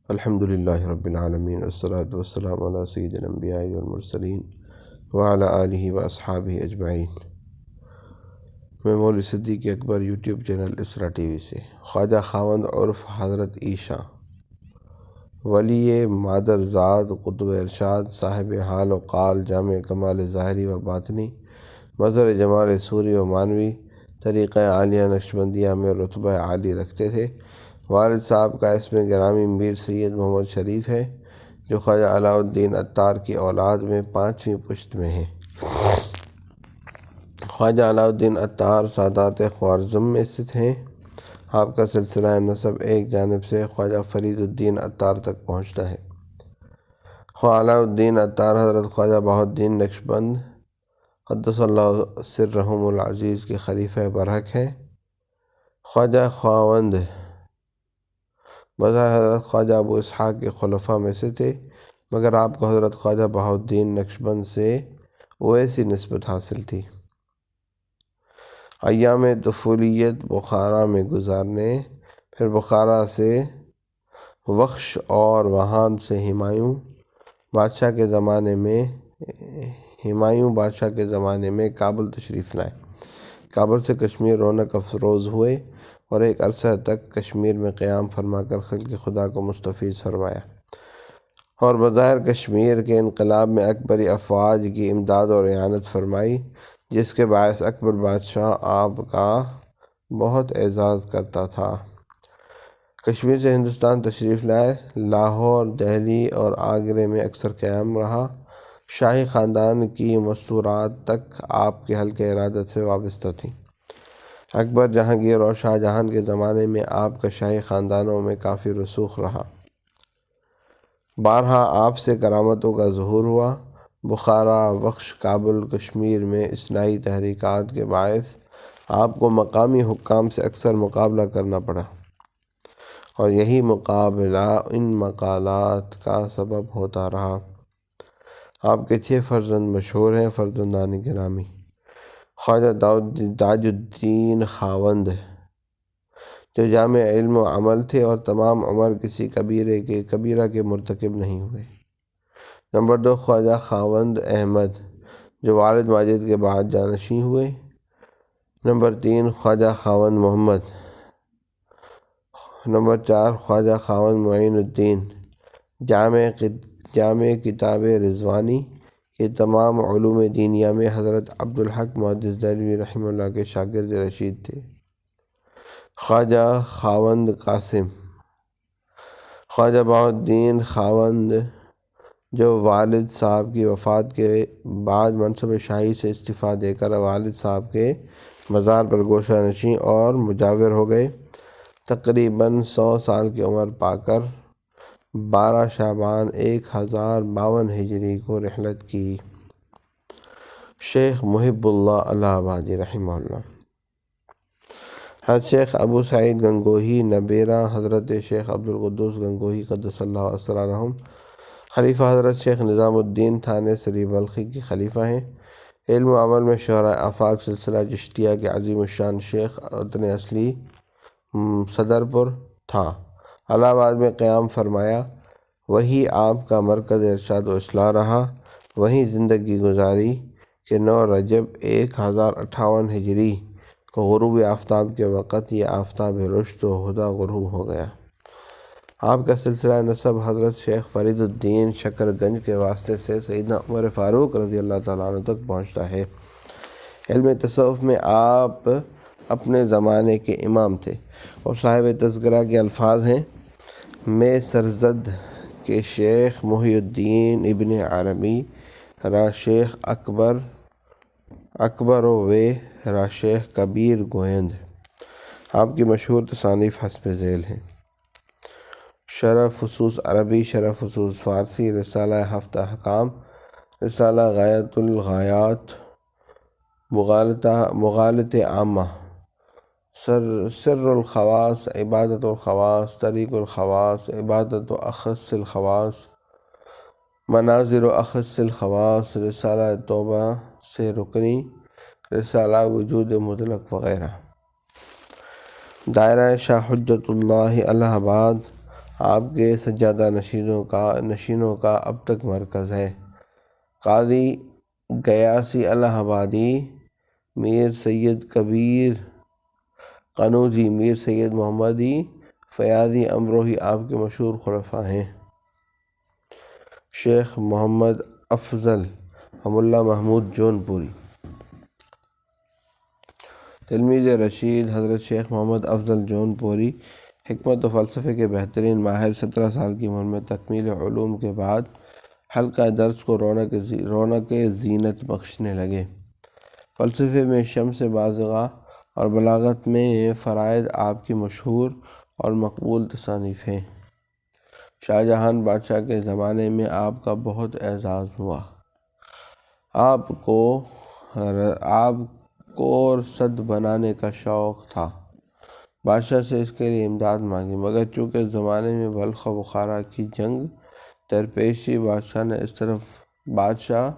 الحمد للہ رب العالمین والصلاة والسلام علی سید الانبیاء والمرسلین وعلی آلہ واصحابہ اجمعین۔ میں مولوی صدیق اکبر یوٹیوب چینل اسرا ٹی وی سے۔ خواجہ خاوند عرف حضرت عیسیٰ ولی مادر ذات قطب ارشاد صاحب حال و قال جامع کمال ظاہری و باطنی مظہر جمال سوری و معنوی طریقہ عالیہ نقشبندیہ میں رتبہ عالی رکھتے تھے۔ والد صاحب کا اسم گرامی میر سید محمد شریف ہے، جو خواجہ علاء الدین عطار کی اولاد میں 5ویں پشت میں ہیں۔ خواجہ علاء الدین عطار سادات خوارزم میں استھت ہیں۔ آپ کا سلسلہ نسب ایک جانب سے خواجہ فرید الدین عطار تک پہنچتا ہے۔ خواجہ علاء الدین عطار حضرت خواجہ بہاؤالدین نقشبند قدس اللہ سرہم العزیز کے خلیفہ برحق ہیں۔ خواجہ خاوند بظاہر حضرت خواجہ ابو اسحاق کے خلفاء میں سے تھے، مگر آپ کو حضرت خواجہ بہاؤالدین نقشبند سے اویسی نسبت حاصل تھی۔ ایام طفولیت بخارا میں گزارنے، پھر بخارا سے وخش اور وہاں سے ہمایوں بادشاہ کے زمانے میں کابل تشریف لائے۔ کابل سے کشمیر رونق افروز ہوئے اور ایک عرصہ تک کشمیر میں قیام فرما کر خلق خدا کو مستفیض فرمایا، اور بظاہر کشمیر کے انقلاب میں اکبری افواج کی امداد اور اعانت فرمائی، جس کے باعث اکبر بادشاہ آپ کا بہت اعزاز کرتا تھا۔ کشمیر سے ہندوستان تشریف لائے، لاہور، دہلی اور آگرے میں اکثر قیام رہا۔ شاہی خاندان کی مستورات تک آپ کے حلقہ ارادت سے وابستہ تھیں۔ اکبر، جہانگیر اور شاہ جہان کے زمانے میں آپ کا شاہی خاندانوں میں کافی رسوخ رہا۔ بارہا آپ سے کرامتوں کا ظہور ہوا۔ بخارا، وخش، کابل، کشمیر میں اصلاحی تحریکات کے باعث آپ کو مقامی حکام سے اکثر مقابلہ کرنا پڑا، اور یہی مقابلہ ان مقالات کا سبب ہوتا رہا۔ آپ کے 6 فرزند مشہور ہیں۔ فرزندان گرامی: خواجہ تاج الدین خاوند، جو جامع علم و عمل تھے اور تمام عمر کسی کبیرہ کے مرتکب نہیں ہوئے۔ نمبر 2، خواجہ خاوند احمد، جو والد ماجد کے بعد جانشین ہوئے۔ نمبر 3، خواجہ خاوند محمد۔ نمبر 4، خواجہ خاوند معین الدین، جامع کتاب رضوانی، یہ تمام علوم دینیہ میں حضرت عبدالحق محدث دہلوی رحمہ اللہ کے شاگرد رشید تھے۔ خواجہ خاوند قاسم: خواجہ بہاؤالدین خاوند، جو والد صاحب کی وفات کے بعد منصب شاہی سے استعفیٰ دے کر والد صاحب کے مزار پر گوشہ نشین اور مجاور ہو گئے۔ تقریباً 100 سال کی عمر پا کر 12 شعبان 1052 ہجری کو رحلت کی۔ شیخ محب اللہ الہ آبادی رحمہ اللہ: حضرت شیخ ابو سعید گنگوہی نبیرہ حضرت شیخ عبدالقدوس گنگوہی قدس اللہ اسرارہم، خلیفہ حضرت شیخ نظام الدین تھانہ سری بلخی کے خلیفہ ہیں۔ علم و عمل میں شہرۂ آفاق سلسلہ چشتیہ کے عظیم الشان شیخ وطن اصلی صدرپور تھا۔ الہ آباد میں قیام فرمایا، وہی آپ کا مرکز ارشاد و اصلاح رہا۔ وہیں زندگی گزاری کہ 9 رجب 1058 ہجری کو غروب آفتاب کے وقت یہ آفتاب رشد و ہدیٰ غروب ہو گیا۔ آپ کا سلسلہ نسب حضرت شیخ فرید الدین شکر گنج کے واسطے سے سیدنا عمر فاروق رضی اللہ تعالیٰ عنہ تک پہنچتا ہے۔ علم تصوف میں آپ اپنے زمانے کے امام تھے اور صاحب تذکرہ کے الفاظ ہیں: میں سرزد کے شیخ محی الدین ابن عربی را شیخ اکبر و وے را شیخ کبیر گویند۔ آپ کی مشہور تصانیف حسب ذیل ہیں: شرح خصوص عربی، شرح خصوص فارسی، رسالہ 7 احکام، رسالہ غایۃ الغایات، مغالطہ عامہ، سر الخواص، عبادت الخواص، طریق الخواص، عبادت و اخص الخواص، مناظر و اخص الخواص، رسالہ توبہ سے رکنی، رسالہ وجود مطلق وغیرہ۔ دائرہ شاہ حجت اللہ الہ آباد آپ کے سجادہ نشینوں کا اب تک مرکز ہے۔ قاضی گیاسی الہ آبادی، میر سید کبیر قنوجی، میر سید محمدی فیاضی امروہی آپ کے مشہور خلفاء ہیں۔ شیخ محمد افضل اللہ محمود جون پوری، تلمیذ رشید حضرت شیخ محمد افضل جون پوری حکمت و فلسفے کے بہترین ماہر، 17 سال کی عمر میں تکمیل علوم کے بعد حلقہ درس کو رونق زینت بخشنے لگے۔ فلسفے میں شمس بازغہ اور بلاغت میں فرائض آپ کی مشہور اور مقبول تصانیف ہیں۔ شاہ جہان بادشاہ کے زمانے میں آپ کا بہت اعزاز ہوا۔ آپ کو رصد بنانے کا شوق تھا۔ بادشاہ سے اس کے لیے امداد مانگی، مگر چونکہ زمانے میں بلخ و بخارا کی جنگ درپیش تھی، بادشاہ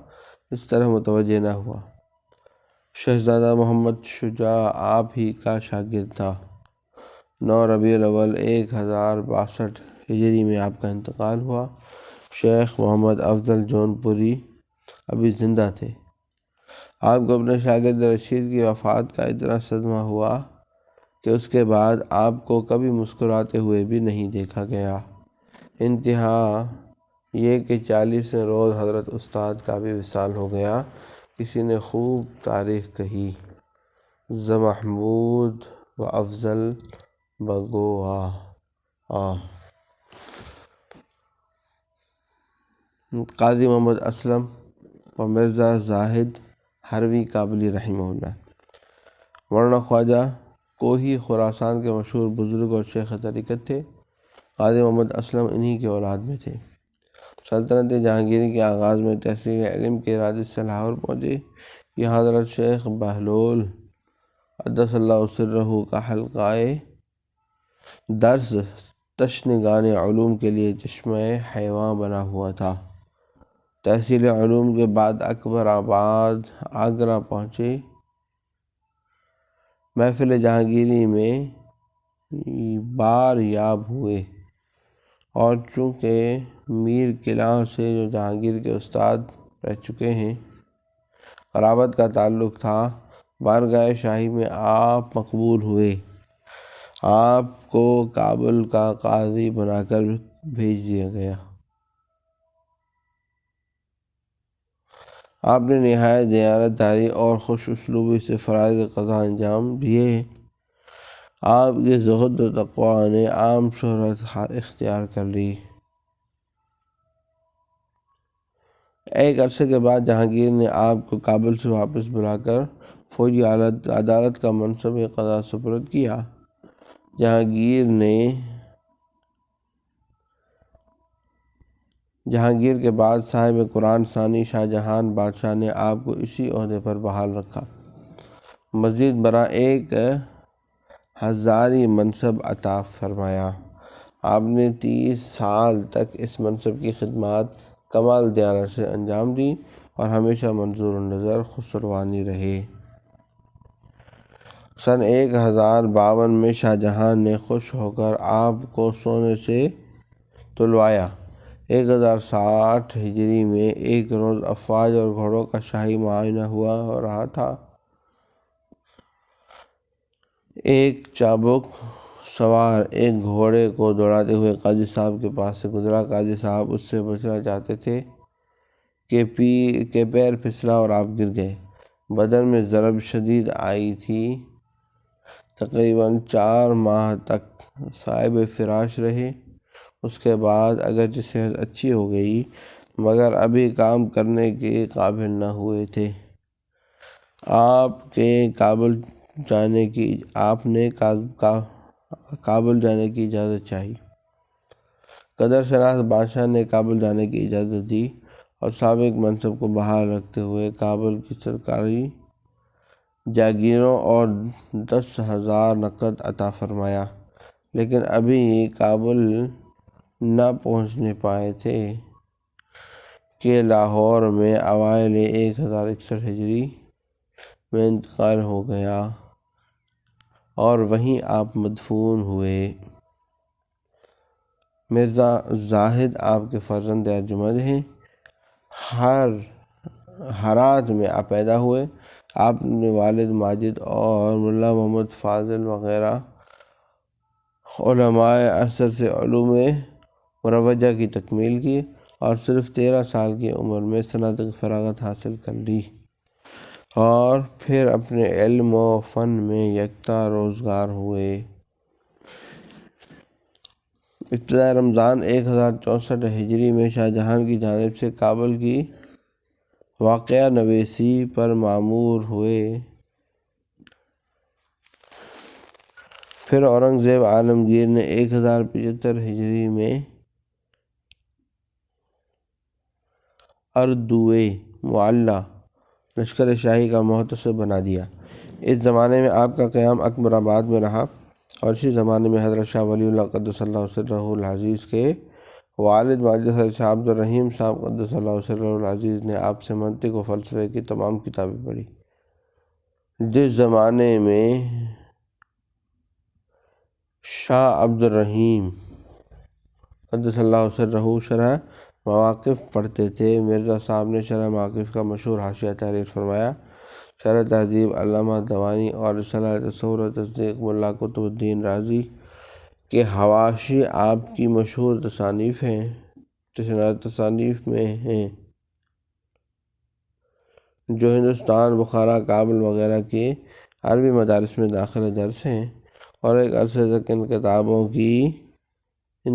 اس طرف متوجہ نہ ہوا۔ شہزادہ محمد شجاع آپ ہی کا شاگرد تھا۔ 9 ربیع الاول 1062 ہجری میں آپ کا انتقال ہوا۔ شیخ محمد افضل جون پوری ابھی زندہ تھے۔ آپ کو اپنے شاگرد رشید کی وفات کا اتنا صدمہ ہوا کہ اس کے بعد آپ کو کبھی مسکراتے ہوئے بھی نہیں دیکھا گیا۔ انتہا یہ کہ 40ویں روز حضرت استاد کا بھی وصال ہو گیا۔ کسی نے خوب تاریخ کہی، ز محمود و افضل بگو قاضی محمد اسلم و مرزا زاہد ہروی کابلی رحمہ اللہ، مولانا خواجہ کوہی خراسان کے مشہور بزرگ اور شیخ طریقت تھے۔ قاضی محمد اسلم انہی کے اولاد میں تھے۔ سلطنت جہانگیری کے آغاز میں تحصیل علم کے ارادے سے لاہور پہنچے۔ یہاں حضرت شیخ بہلول قدس اللہ سرہ کا حلقہ درس تشنگان علوم کے لیے چشمہ حیواں بنا ہوا تھا۔ تحصیل علوم کے بعد اکبر آباد آگرہ پہنچے۔ محفل جہانگیری میں بار یاب ہوئے اور چونکہ میر کلاں سے جو جہانگیر کے استاد رہ چکے ہیں قرابت کا تعلق تھا، بارگاہ شاہی میں آپ مقبول ہوئے۔ آپ کو کابل کا قاضی بنا کر بھیج دیا گیا۔ آپ نے نہایت دیانتداری اور خوش اسلوبی سے فرائض قضا انجام دیے۔ آپ کے زہد و تقویٰ نے عام شہرت اختیار کر لی۔ ایک عرصے کے بعد جہانگیر نے آپ کو کابل سے واپس بلا کر فوجی عدالت کا منصب قضا سپرد کیا۔ جہانگیر کے بعد صاحب قرآن ثانی شاہ جہان بادشاہ نے آپ کو اسی عہدے پر بحال رکھا، مزید برآں ایک ہزاری منصب عطا فرمایا۔ آپ نے 30 سال تک اس منصب کی خدمات کمال دیانت سے انجام دی اور ہمیشہ منظور النظر خسروانی رہے۔ سن 1052 میں شاہ جہان نے خوش ہو کر آپ کو سونے سے تلوایا۔ 1060 ہجری میں ایک روز افواج اور گھوڑوں کا شاہی معائنہ ہو رہا تھا۔ ایک چابک سوار ایک گھوڑے کو دوڑاتے ہوئے قاضی صاحب کے پاس سے گزرا۔ قاضی صاحب اس سے بچنا چاہتے تھے کہ پیر پھسلا اور آپ گر گئے۔ بدن میں ضرب شدید آئی تھی۔ تقریباً 4 ماہ تک صاحب فراش رہے۔ اس کے بعد اگرچہ صحت اچھی ہو گئی مگر ابھی کام کرنے کے قابل نہ ہوئے تھے۔ آپ نے کابل جانے کی اجازت چاہی۔ قدر شناس بادشاہ نے کابل جانے کی اجازت دی اور سابق منصب کو بحال رکھتے ہوئے کابل کی سرکاری جاگیروں اور 10,000 نقد عطا فرمایا، لیکن ابھی کابل نہ پہنچنے پائے تھے کہ لاہور میں اوائل 1061 ہجری میں انتقال ہو گیا اور وہیں آپ مدفون ہوئے۔ مرزا زاہد آپ کے فرزند ارجمند ہیں۔ ہرات میں آپ پیدا ہوئے۔ آپ نے والد ماجد اور ملا محمد فاضل وغیرہ علماء عصر سے علوم مروجہ کی تکمیل کی اور صرف 13 سال کی عمر میں صنعت کی فراغت حاصل کر لی اور پھر اپنے علم و فن میں یکتا روزگار ہوئے۔ ابتدائے رمضان 1064 ہجری میں شاہ جہاں کی جانب سے کابل کی واقعہ نویسی پر مامور ہوئے۔ پھر اورنگزیب عالمگیر نے 1075 ہجری میں اردوے معلیٰ لشکر شاہی کا محتسب بنا دیا۔ اس زمانے میں آپ کا قیام اکبر آباد میں رہا اور اسی زمانے میں حضرت شاہ ولی اللہ قدس اللہ سرہ العزیز کے والد ماجد حضرت شاہ عبد الرحیم صاحب قدس اللہ سرہ العزیز نے آپ سے منطق و فلسفے کی تمام کتابیں پڑھی۔ جس زمانے میں شاہ عبد الرحیم قدس اللہ سرہ شرح مواقف پڑھتے تھے، مرزا صاحب نے شرح مواقف کا مشہور حاشیہ تحریر فرمایا۔ شرح تہذیب علامہ دوانی اور رسالہ تصور و تصدیق ملا قطب الدین رازی کے حواشی آپ کی مشہور تصانیف میں ہیں، جو ہندوستان، بخارا، کابل وغیرہ کے عربی مدارس میں داخل درس ہیں، اور ایک عرصے تک ان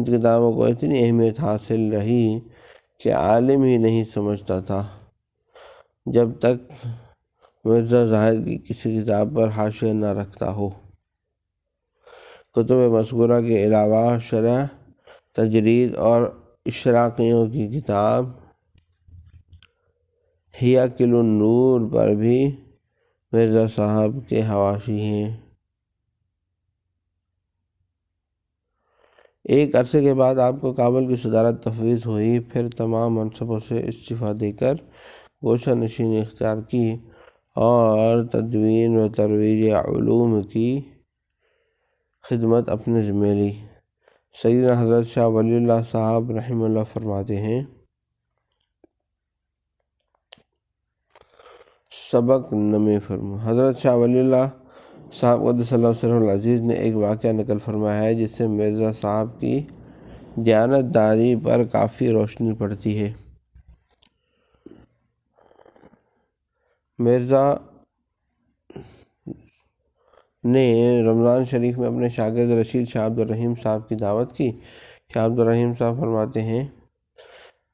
کتابوں کو اتنی اہمیت حاصل رہی کہ عالم ہی نہیں سمجھتا تھا جب تک مرزا زاہد کی کسی کتاب پر حاشیہ نہ رکھتا ہو۔ کتب مذکورہ کے علاوہ شرح تجرید اور اشراقیوں کی کتاب ہیاکل النور پر بھی مرزا صاحب کے حواشی ہیں۔ ایک عرصے کے بعد آپ کو کابل کی صدارت تفویض ہوئی، پھر تمام منصبوں سے استعفیٰ دے کر گوشہ نشینی اختیار کی اور تدوین و ترویج علوم کی خدمت اپنے ذمہ لی۔ سیدنا حضرت شاہ ولی اللہ صاحب رحمہ اللہ فرماتے ہیں، سبق نمی فرما۔ حضرت شاہ ولی اللہ صاحب قدس اللہ سرہ العزیز نے ایک واقعہ نقل فرمایا ہے جس سے مرزا صاحب کی دیانتداری پر کافی روشنی پڑتی ہے۔ مرزا نے رمضان شریف میں اپنے شاگرد رشید شاہ عبد الرحیم صاحب کی دعوت کی۔ شاہ عبد الرحیم صاحب فرماتے ہیں،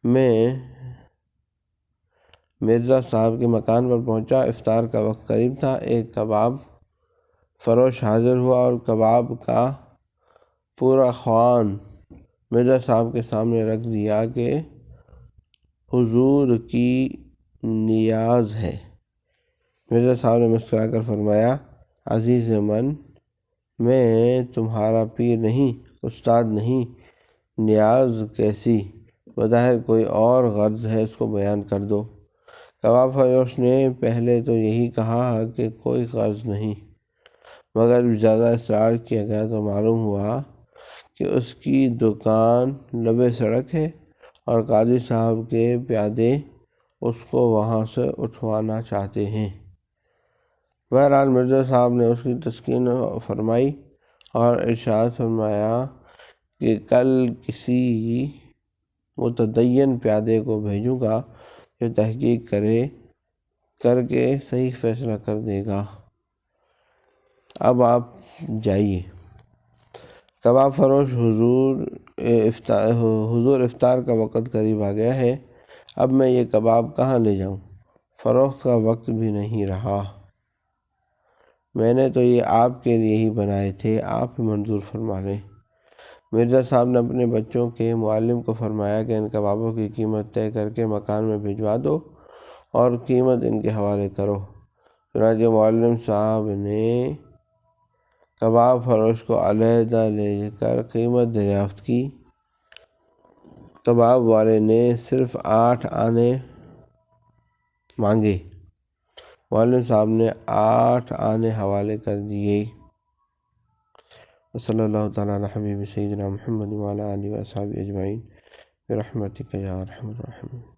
میں مرزا صاحب کے مکان پر پہنچا، افطار کا وقت قریب تھا۔ ایک کباب فروش حاضر ہوا اور کباب کا پورا خوان مرزا صاحب کے سامنے رکھ دیا کہ حضور کی نیاز ہے۔ مرزا صاحب نے مسکرا کر فرمایا، عزیز من، میں تمہارا پیر نہیں، استاد نہیں، نیاز کیسی؟ بظاہر کوئی اور غرض ہے، اس کو بیان کر دو۔ کباب فروش نے پہلے تو یہی کہا کہ کوئی غرض نہیں، مگر زیادہ اصرار کیا گیا تو معلوم ہوا کہ اس کی دکان لبِ سڑک ہے اور قاضی صاحب کے پیادے اس کو وہاں سے اٹھوانا چاہتے ہیں۔ بہرحال مرزا صاحب نے اس کی تسکین فرمائی اور ارشاد فرمایا کہ کل کسی متدین پیادے کو بھیجوں گا جو تحقیق کر کے صحیح فیصلہ کر دے گا، اب آپ جائیے۔ کباب فروش، حضور افطار کا وقت قریب آ گیا ہے، اب میں یہ کباب کہاں لے جاؤں؟ فروخت کا وقت بھی نہیں رہا، میں نے تو یہ آپ کے لیے ہی بنائے تھے، آپ ہی منظور فرما لیں۔ مرزا صاحب نے اپنے بچوں کے معلم کو فرمایا کہ ان کبابوں کی قیمت طے کر کے مکان میں بھجوا دو اور قیمت ان کے حوالے کرو۔ چنانچہ معلم صاحب نے کباب فروش کو علیحدہ لے کر قیمت دریافت کی۔ کباب والے نے صرف 8 آنے مانگے، معلم صاحب نے 8 آنے حوالے کر دیے۔ وصلی اللہ تعالیٰ علی حبیب سیدنا محمد وعلی آلہ و اصحابہ اجمعین برحمتک یا ارحم الراحمین۔